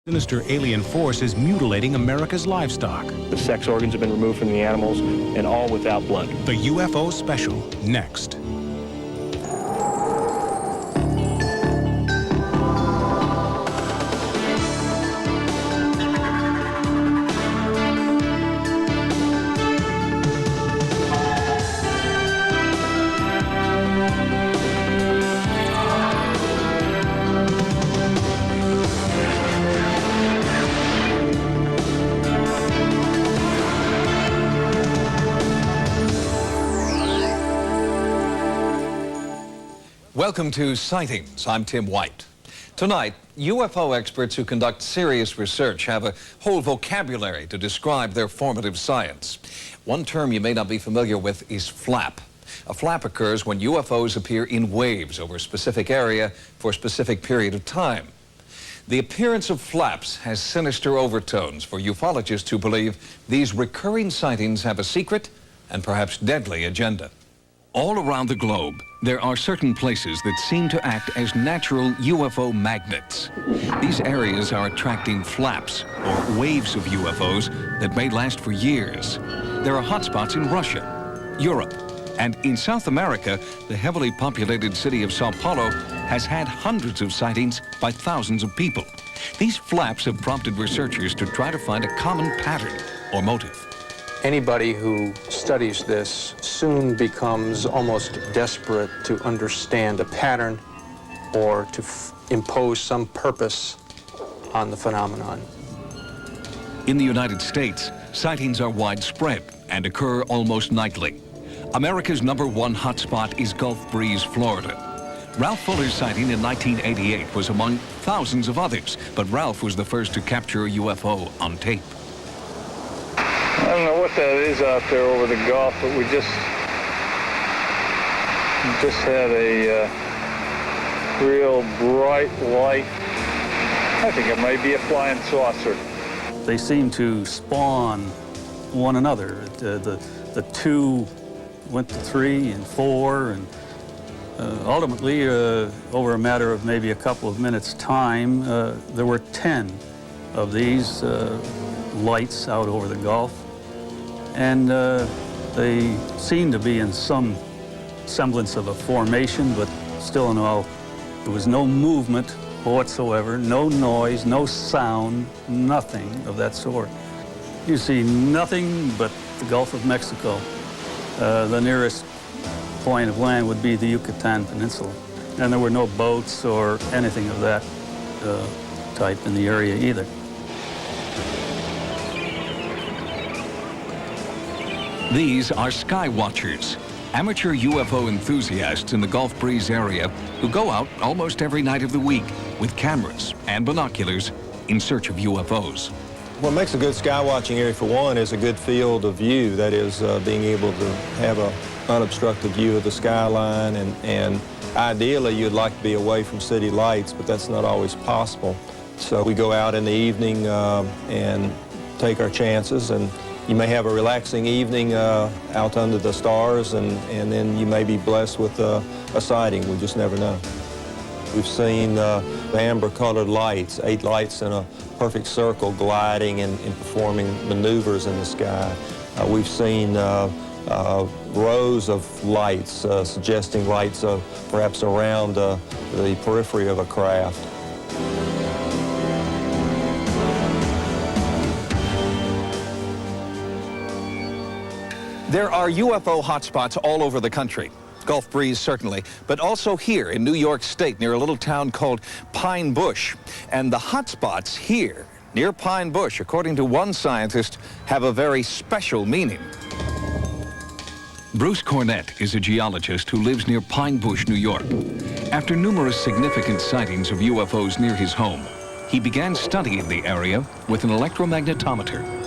Sinister alien force is mutilating America's livestock. The sex organs have been removed from the animals, and all without blood. The UFO special, next. Welcome to Sightings. I'm Tim White. Tonight, UFO experts who conduct serious research have a whole vocabulary to describe their formative science. One term you may not be familiar with is flap. A flap occurs when UFOs appear in waves over a specific area for a specific period of time. The appearance of flaps has sinister overtones for ufologists who believe these recurring sightings have a secret and perhaps deadly agenda. All around the globe, there are certain places that seem to act as natural UFO magnets. These areas are attracting flaps, or waves of UFOs, that may last for years. There are hotspots in Russia, Europe, and in South America, the heavily populated city of Sao Paulo has had hundreds of sightings by thousands of people. These flaps have prompted researchers to try to find a common pattern or motive. Anybody who studies this soon becomes almost desperate to understand a pattern or to impose some purpose on the phenomenon. In the United States, sightings are widespread and occur almost nightly. America's #1 hotspot is Gulf Breeze, Florida. Ralph Fuller's sighting in 1988 was among thousands of others, but Ralph was the first to capture a UFO on tape. I don't know what that is out there over the Gulf, but we just had a real bright light. I think it might be a flying saucer. They seem to spawn one another. The two went to 3 and 4, and ultimately, over a matter of maybe a couple of minutes' time, there were 10 of these lights out over the Gulf. And they seemed to be in some semblance of a formation, but still in all, there was no movement whatsoever, no noise, no sound, nothing of that sort. You see nothing but the Gulf of Mexico. The nearest point of land would be the Yucatan Peninsula. And there were no boats or anything of that type in the area either. These are sky watchers, amateur UFO enthusiasts in the Gulf Breeze area who go out almost every night of the week with cameras and binoculars in search of UFOs. What makes a good sky watching area, for one, is a good field of view. That is, being able to have an unobstructed view of the skyline, and ideally you'd like to be away from city lights, but that's not always possible. So we go out in the evening and take our chances, and you may have a relaxing evening out under the stars, and then you may be blessed with a sighting. We just never know. We've seen amber-colored lights, 8 lights in a perfect circle gliding and performing maneuvers in the sky. We've seen rows of lights suggesting lights perhaps around the periphery of a craft. There are UFO hotspots all over the country. Gulf Breeze, certainly, but also here in New York State near a little town called Pine Bush. And the hotspots here near Pine Bush, according to one scientist, have a very special meaning. Bruce Cornett is a geologist who lives near Pine Bush, New York. After numerous significant sightings of UFOs near his home, he began studying the area with an electromagnetometer.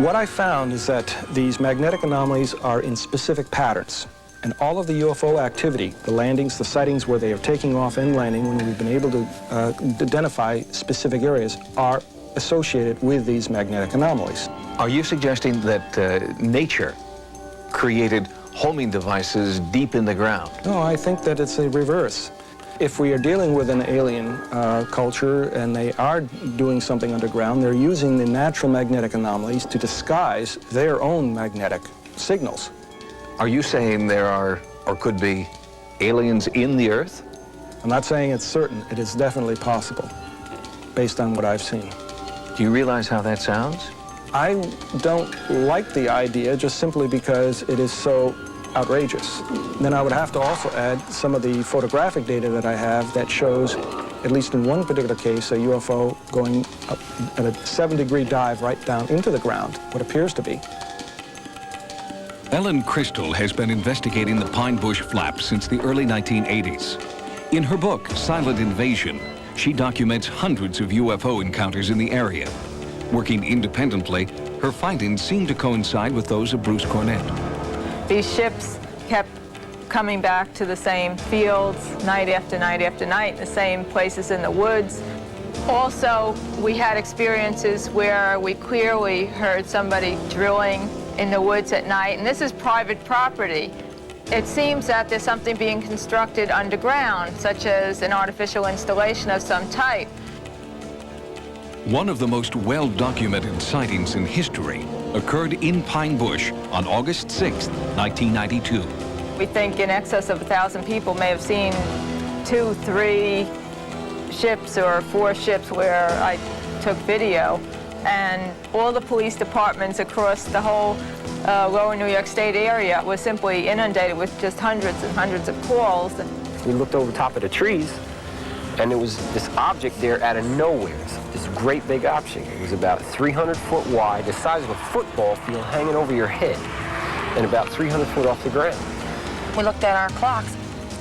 What I found is that these magnetic anomalies are in specific patterns. And all of the UFO activity, the landings, the sightings where they are taking off and landing, when we've been able to identify specific areas, are associated with these magnetic anomalies. Are you suggesting that nature created homing devices deep in the ground? No, I think that it's a reverse. If we are dealing with an alien culture and they are doing something underground, they're using the natural magnetic anomalies to disguise their own magnetic signals. Are you saying there are, or could be, aliens in the Earth? I'm not saying it's certain. It is definitely possible, based on what I've seen. Do you realize how that sounds? I don't like the idea just simply because it is so outrageous. Then I would have to also add some of the photographic data that I have that shows, at least in one particular case, a UFO going up at a 7-degree dive right down into the ground, what appears to be. Ellen Crystal has been investigating the pine bush flap since the early 1980s. In her book, Silent Invasion, she documents hundreds of UFO encounters in the area. Working independently, her findings seem to coincide with those of Bruce Cornett. These ships kept coming back to the same fields night after night after night, the same places in the woods. Also, we had experiences where we clearly heard somebody drilling in the woods at night, and this is private property. It seems that there's something being constructed underground, such as an artificial installation of some type. One of the most well-documented sightings in history occurred in Pine Bush on August 6, 1992. We think in excess of 1,000 people may have seen 2, 3 ships or 4 ships where I took video. And all the police departments across the whole lower New York State area were simply inundated with just hundreds and hundreds of calls. We looked over top of the trees, and there was this object there out of nowhere, this great big object. It was about 300 foot wide, the size of a football field hanging over your head, and about 300 foot off the ground. We looked at our clocks,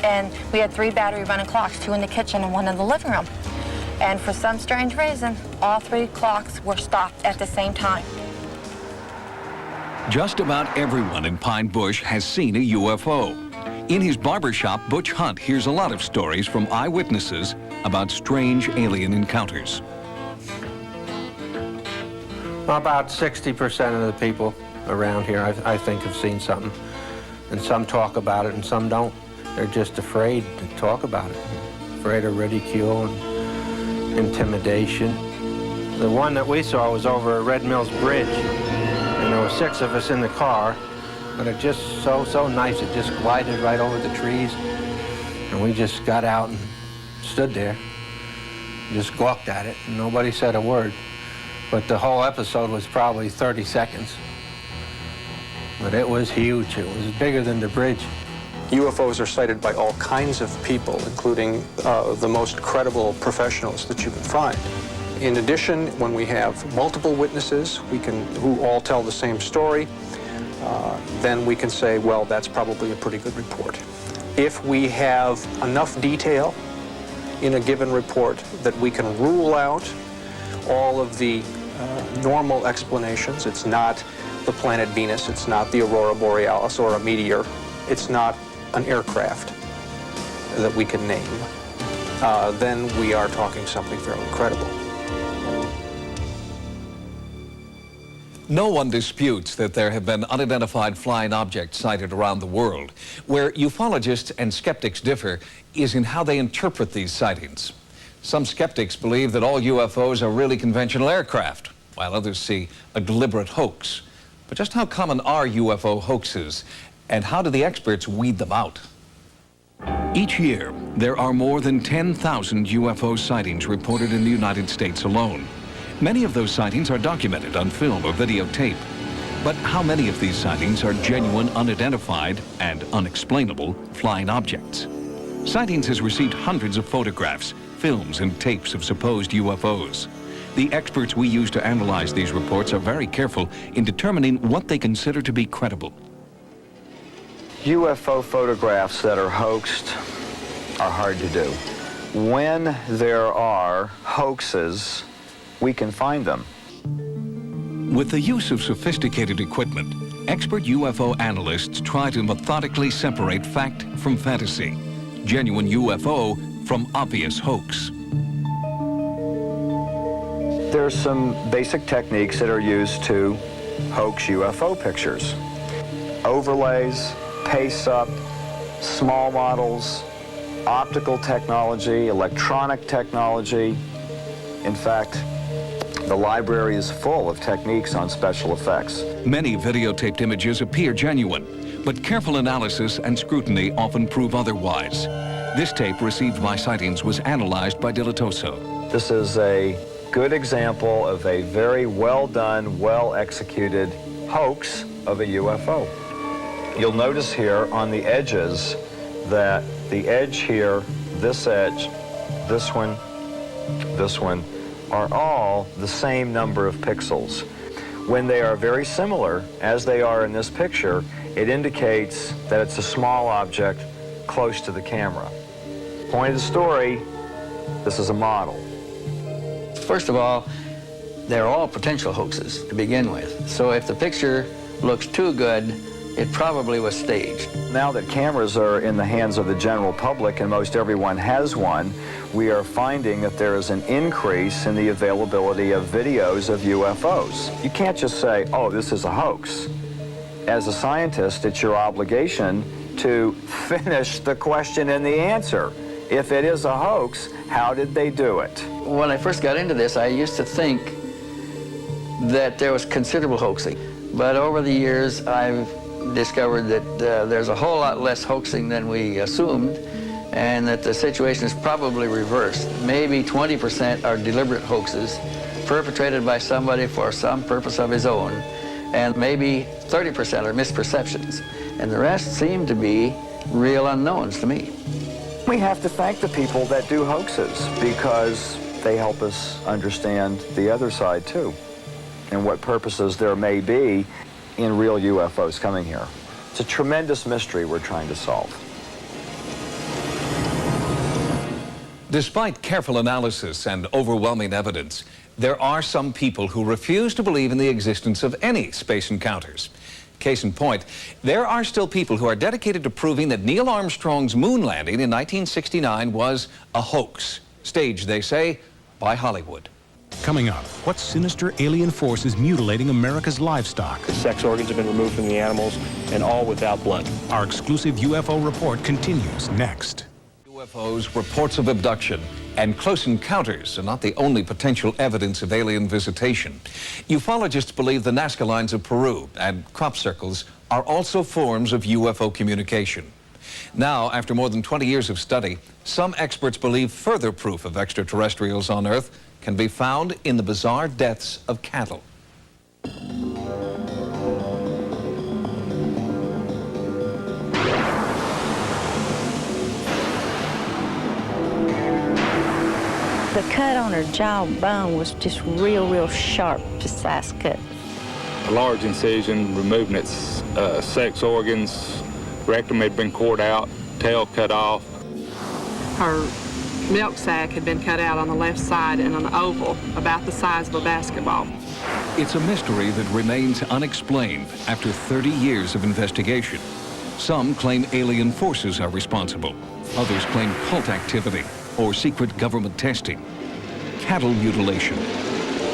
and we had 3 battery-running clocks, 2 in the kitchen and 1 in the living room. And for some strange reason, all 3 clocks were stopped at the same time. Just about everyone in Pine Bush has seen a UFO. In his barbershop, Butch Hunt hears a lot of stories from eyewitnesses about strange alien encounters. About 60% of the people around here, I think, have seen something. And some talk about it and some don't. They're just afraid to talk about it. Afraid of ridicule and intimidation. The one that we saw was over at Red Mills Bridge. And there were 6 of us in the car. But it just so nice, it just glided right over the trees. And we just got out and stood there, just gawked at it, and nobody said a word. But the whole episode was probably 30 seconds. But it was huge. It was bigger than the bridge. UFOs are cited by all kinds of people, including the most credible professionals that you can find. In addition, when we have multiple witnesses who all tell the same story, then we can say, well, that's probably a pretty good report. If we have enough detail in a given report that we can rule out all of the normal explanations, it's not the planet Venus, it's not the aurora borealis or a meteor, it's not an aircraft that we can name, then we are talking something fairly credible. No one disputes that there have been unidentified flying objects sighted around the world. Where ufologists and skeptics differ is in how they interpret these sightings. Some skeptics believe that all UFOs are really conventional aircraft, while others see a deliberate hoax. But just how common are UFO hoaxes, and how do the experts weed them out? Each year, there are more than 10,000 UFO sightings reported in the United States alone. Many of those sightings are documented on film or videotape. But how many of these sightings are genuine, unidentified, and unexplainable flying objects? Sightings has received hundreds of photographs, films, and tapes of supposed UFOs. The experts we use to analyze these reports are very careful in determining what they consider to be credible. UFO photographs that are hoaxed are hard to do. When there are hoaxes, we can find them. With the use of sophisticated equipment, expert UFO analysts try to methodically separate fact from fantasy, genuine UFO from obvious hoax. There's some basic techniques that are used to hoax UFO pictures. Overlays, pace up, small models, optical technology, electronic technology. In fact, the library is full of techniques on special effects. Many videotaped images appear genuine, but careful analysis and scrutiny often prove otherwise. This tape received by Sightings was analyzed by Dilatoso. This is a good example of a very well done, well executed hoax of a UFO. You'll notice here on the edges that the edge here, this edge, this one, are all the same number of pixels. When they are very similar, as they are in this picture, it indicates that it's a small object close to the camera. Point of the story, this is a model. First of all, they're all potential hoaxes to begin with. So if the picture looks too good, it probably was staged. Now that cameras are in the hands of the general public and most everyone has one, we are finding that there is an increase in the availability of videos of UFOs. You can't just say, oh, this is a hoax. As a scientist, it's your obligation to finish the question and the answer. If it is a hoax, how did they do it? When I first got into this, I used to think that there was considerable hoaxing. But over the years, I've discovered that there's a whole lot less hoaxing than we assumed, and that the situation is probably reversed. Maybe 20% are deliberate hoaxes perpetrated by somebody for some purpose of his own, and maybe 30% are misperceptions. And the rest seem to be real unknowns to me. We have to thank the people that do hoaxes because they help us understand the other side too, and what purposes there may be in real UFOs coming here. It's a tremendous mystery we're trying to solve. Despite careful analysis and overwhelming evidence, there are some people who refuse to believe in the existence of any space encounters. Case in point, there are still people who are dedicated to proving that Neil Armstrong's moon landing in 1969 was a hoax, staged, they say, by Hollywood. Coming up, what sinister alien force is mutilating America's livestock? The sex organs have been removed from the animals, and all without blood. Our exclusive UFO report continues next. UFOs, reports of abduction, and close encounters are not the only potential evidence of alien visitation. Ufologists believe the Nazca lines of Peru and crop circles are also forms of UFO communication. Now, after more than 20 years of study, some experts believe further proof of extraterrestrials on Earth can be found in the bizarre deaths of cattle. The cut on her jawbone was just real sharp, precise cut. A large incision, removing its sex organs, rectum had been cored out, tail cut off. Her milk sac had been cut out on the left side in an oval about the size of a basketball. It's a mystery that remains unexplained after 30 years of investigation. Some claim alien forces are responsible. Others claim cult activity or secret government testing. Cattle mutilation.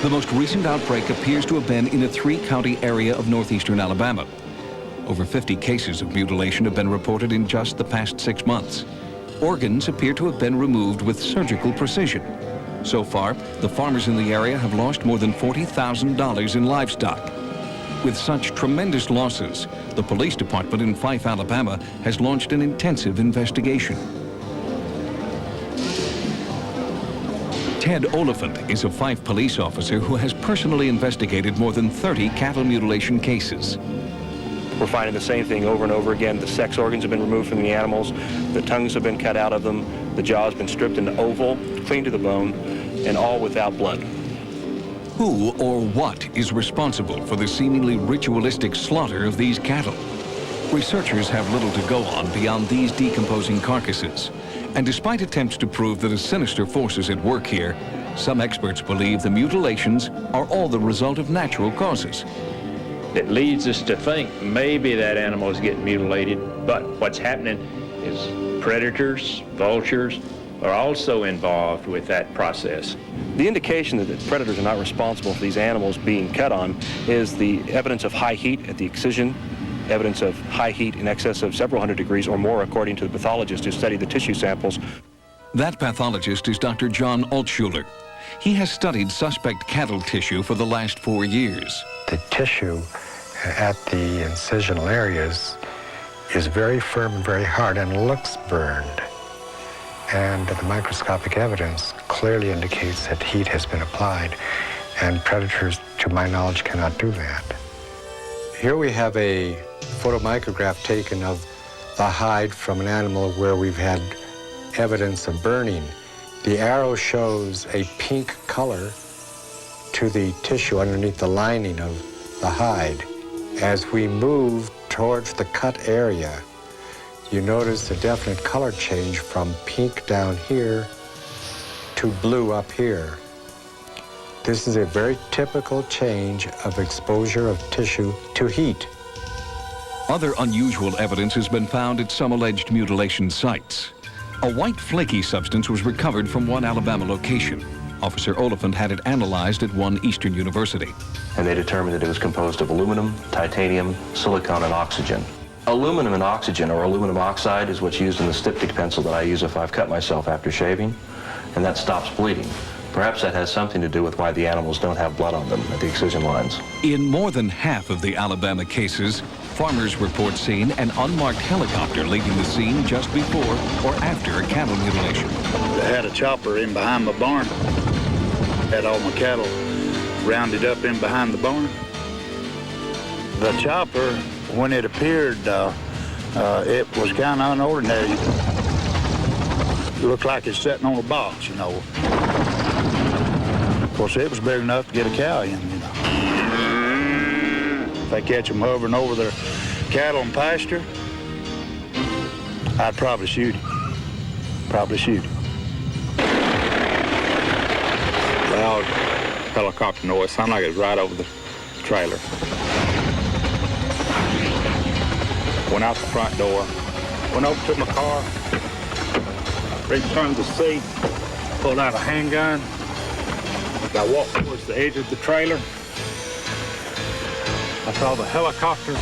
The most recent outbreak appears to have been in a 3-county area of northeastern Alabama. Over 50 cases of mutilation have been reported in just the past 6 months. Organs appear to have been removed with surgical precision. So far, the farmers in the area have lost more than $40,000 in livestock. With such tremendous losses, the police department in Fife, Alabama, has launched an intensive investigation. Ted Oliphant is a Fife police officer who has personally investigated more than 30 cattle mutilation cases. We're finding the same thing over and over again. The sex organs have been removed from the animals, the tongues have been cut out of them, the jaw has been stripped into oval, clean to the bone, and all without blood. Who or what is responsible for the seemingly ritualistic slaughter of these cattle? Researchers have little to go on beyond these decomposing carcasses. And despite attempts to prove that a sinister force is at work here, some experts believe the mutilations are all the result of natural causes. It leads us to think maybe that animal is getting mutilated, but what's happening is predators, vultures, are also involved with that process. The indication that the predators are not responsible for these animals being cut on is the evidence of high heat at the excision evidence of high heat in excess of several hundred degrees or more, according to the pathologist who studied the tissue samples. That pathologist is Dr. John Altshuler. He has studied suspect cattle tissue for the last 4 years. The tissue at the incisional areas is very firm and very hard and looks burned. And the microscopic evidence clearly indicates that heat has been applied, and predators, to my knowledge, cannot do that. Here we have a photomicrograph taken of the hide from an animal where we've had evidence of burning. The arrow shows a pink color to the tissue underneath the lining of the hide. As we move towards the cut area, you notice a definite color change from pink down here to blue up here. This is a very typical change of exposure of tissue to heat. Other unusual evidence has been found at some alleged mutilation sites. A white flaky substance was recovered from one Alabama location. Officer Oliphant had it analyzed at one Eastern university. And they determined that it was composed of aluminum, titanium, silicon, and oxygen. Aluminum and oxygen, or aluminum oxide, is what's used in the styptic pencil that I use if I've cut myself after shaving, and that stops bleeding. Perhaps that has something to do with why the animals don't have blood on them at the excision lines. In more than half of the Alabama cases, farmers report seeing an unmarked helicopter leaving the scene just before or after a cattle mutilation. They had a chopper in behind my barn. Had all my cattle rounded up in behind the barn. The chopper, when it appeared, it was kind of unordinary. It looked like it's sitting on a box, you know. Of course, it was big enough to get a cow in, you know. If they catch them hovering over their cattle and pasture, I'd probably shoot him. Probably shoot him. Loud helicopter noise, sounded like it was right over the trailer. Went out the front door, went over to my car, returned the seat, pulled out a handgun. I walked towards the edge of the trailer. I saw the helicopter.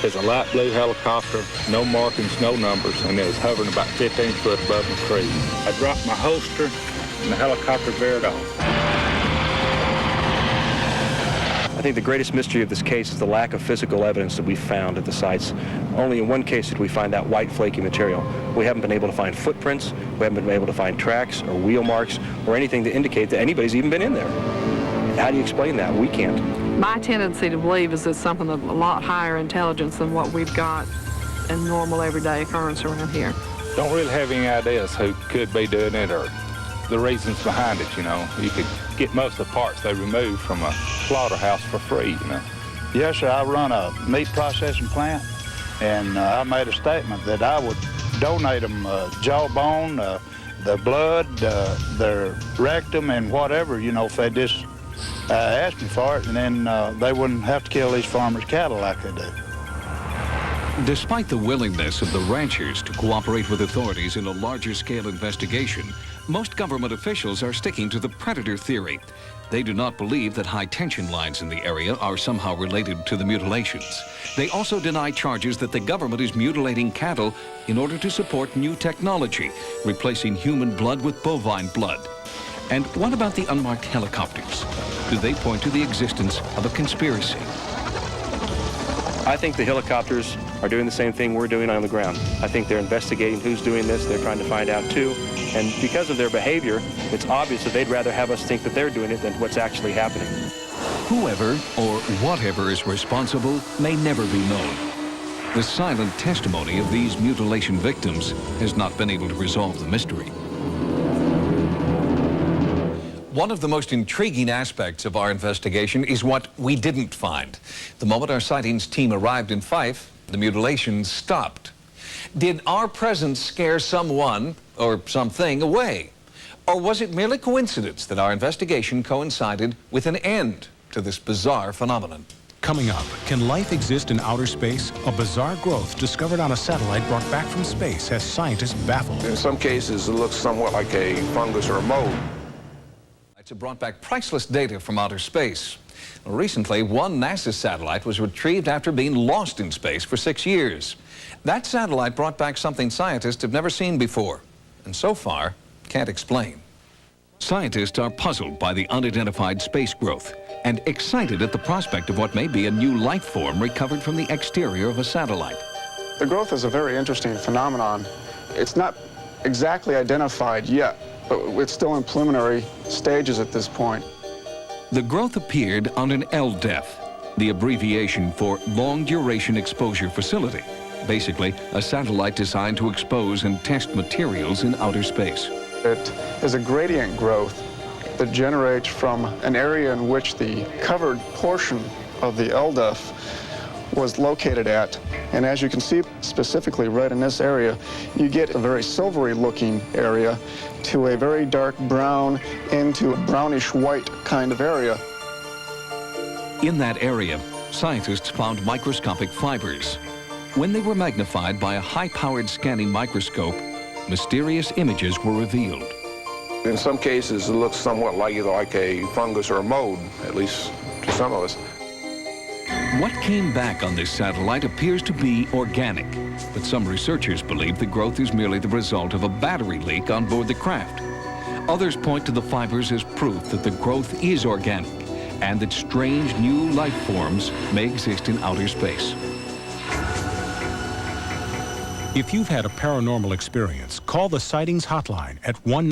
It's a light blue helicopter, no markings, no numbers, and it was hovering about 15 foot above the tree. I dropped my holster, and the helicopter veered off. I think the greatest mystery of this case is the lack of physical evidence that we found at the sites. Only in one case did we find that white flaky material. We haven't been able to find footprints, we haven't been able to find tracks or wheel marks or anything to indicate that anybody's even been in there. How do you explain that? We can't. My tendency to believe is it's something of a lot higher intelligence than what we've got in normal everyday occurrence around here. Don't really have any ideas who could be doing it or the reasons behind it, you know. You could get most of the parts they removed from a slaughterhouse for free, you know. Yes, sir, I run a meat processing plant, and I made a statement that I would donate them jawbone, the blood, their rectum, and whatever, you know, if they just asked me for it, and then they wouldn't have to kill these farmers' cattle like they do. Despite the willingness of the ranchers to cooperate with authorities in a larger-scale investigation, most government officials are sticking to the predator theory. They do not believe that high-tension lines in the area are somehow related to the mutilations. They also deny charges that the government is mutilating cattle in order to support new technology, replacing human blood with bovine blood. And what about the unmarked helicopters? Do they point to the existence of a conspiracy? I think the helicopters are doing the same thing we're doing on the ground. I think they're investigating who's doing this. They're trying to find out too. And because of their behavior, it's obvious that they'd rather have us think that they're doing it than what's actually happening. Whoever or whatever is responsible may never be known. The silent testimony of these mutilation victims has not been able to resolve the mystery. One of the most intriguing aspects of our investigation is what we didn't find. The moment our sightings team arrived in Fife, the mutilations stopped. Did our presence scare someone or something away? Or was it merely coincidence that our investigation coincided with an end to this bizarre phenomenon? Coming up, can life exist in outer space? A bizarre growth discovered on a satellite brought back from space has scientists baffled. In some cases, it looks somewhat like a fungus or a mold. It brought back priceless data from outer space. Recently, one NASA satellite was retrieved after being lost in space for 6 years. That satellite brought back something scientists have never seen before, and so far, can't explain. Scientists are puzzled by the unidentified space growth and excited at the prospect of what may be a new life form recovered from the exterior of a satellite. The growth is a very interesting phenomenon. It's not exactly identified yet, but it's still in preliminary stages at this point. The growth appeared on an LDEF, the abbreviation for Long Duration Exposure Facility, basically a satellite designed to expose and test materials in outer space. It is a gradient growth that generates from an area in which the covered portion of the LDEF was located at. And as you can see specifically right in this area, you get a very silvery looking area to a very dark brown into a brownish white kind of area. In that area, scientists found microscopic fibers. When they were magnified by a high-powered scanning microscope, mysterious images were revealed. In some cases, it looks somewhat like either like a fungus or a mold, at least to some of us. What came back on this satellite appears to be organic, but some researchers believe the growth is merely the result of a battery leak on board the craft. Others point to the fibers as proof that the growth is organic and that strange new life forms may exist in outer space. If you've had a paranormal experience, call the Sightings Hotline at 1-900